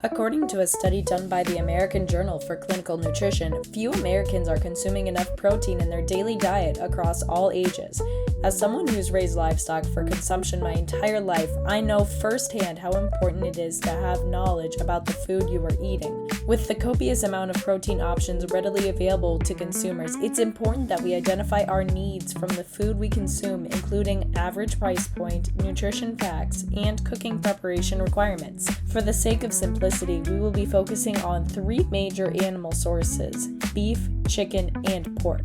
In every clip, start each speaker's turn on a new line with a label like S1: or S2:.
S1: According to a study done by the American Journal for Clinical Nutrition, few Americans are consuming enough protein in their daily diet across all ages. As someone who's raised livestock for consumption my entire life, I know firsthand how important it is to have knowledge about the food you are eating. With the copious amount of protein options readily available to consumers, it's important that we identify our needs from the food we consume, including average price point, nutrition facts, and cooking preparation requirements. For the sake of simplicity, we will be focusing on three major animal sources: beef, chicken, and pork.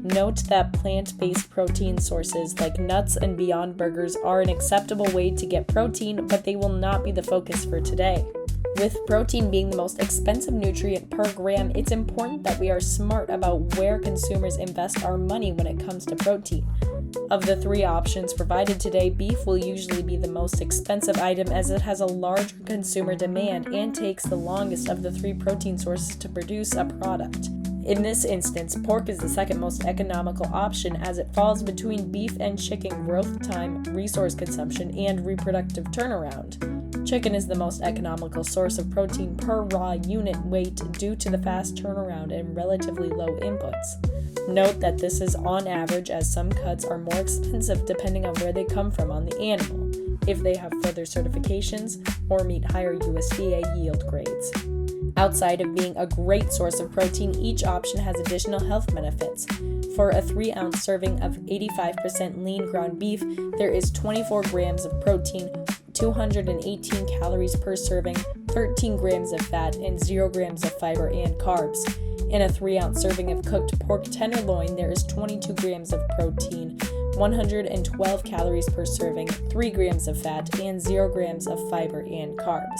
S1: Note that plant-based protein sources like nuts and Beyond Burgers are an acceptable way to get protein, but they will not be the focus for today. With protein being the most expensive nutrient per gram, it's important that we are smart about where consumers invest our money when it comes to protein. Of the three options provided today, beef will usually be the most expensive item as it has a larger consumer demand and takes the longest of the three protein sources to produce a product. In this instance, pork is the second most economical option as it falls between beef and chicken growth time, resource consumption, and reproductive turnaround. Chicken is the most economical source of protein per raw unit weight due to the fast turnaround and relatively low inputs. Note that this is on average, as some cuts are more expensive depending on where they come from on the animal, if they have further certifications, or meet higher USDA yield grades. Outside of being a great source of protein, each option has additional health benefits. For a 3-ounce serving of 85% lean ground beef, there is 24 grams of protein, 218 calories per serving, 13 grams of fat, and 0 grams of fiber and carbs. In a 3-ounce serving of cooked pork tenderloin, there is 22 grams of protein, 112 calories per serving, 3 grams of fat, and 0 grams of fiber and carbs.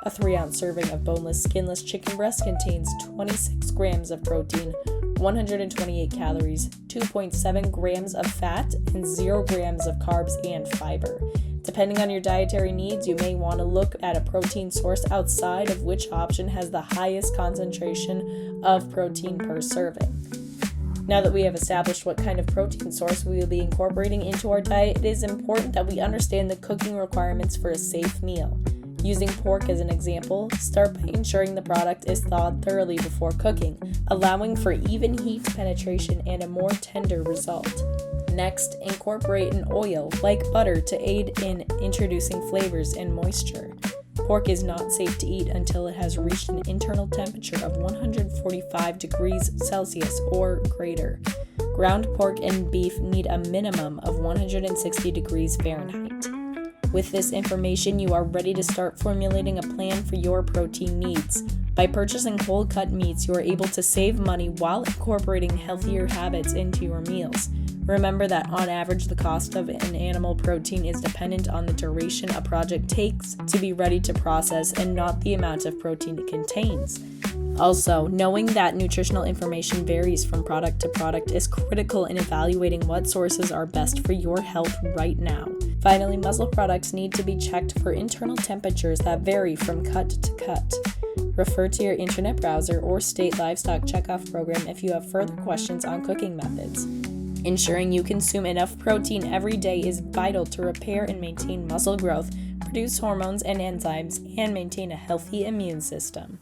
S1: A 3-ounce serving of boneless, skinless chicken breast contains 26 grams of protein, 128 calories, 2.7 grams of fat, and 0 grams of carbs and fiber. Depending on your dietary needs, you may want to look at a protein source outside of which option has the highest concentration of protein per serving. Now that we have established what kind of protein source we will be incorporating into our diet, it is important that we understand the cooking requirements for a safe meal. Using pork as an example, start by ensuring the product is thawed thoroughly before cooking, allowing for even heat penetration and a more tender result. Next, incorporate an oil, like butter, to aid in introducing flavors and moisture. Pork is not safe to eat until it has reached an internal temperature of 145 degrees Celsius or greater. Ground pork and beef need a minimum of 160 degrees Fahrenheit. With this information, you are ready to start formulating a plan for your protein needs. By purchasing whole-cut meats, you are able to save money while incorporating healthier habits into your meals. Remember that on average, the cost of an animal protein is dependent on the duration a project takes to be ready to process and not the amount of protein it contains. Also, knowing that nutritional information varies from product to product is critical in evaluating what sources are best for your health right now. Finally, muzzle products need to be checked for internal temperatures that vary from cut to cut. Refer to your internet browser or state livestock checkoff program if you have further questions on cooking methods. Ensuring you consume enough protein every day is vital to repair and maintain muscle growth, produce hormones and enzymes, and maintain a healthy immune system.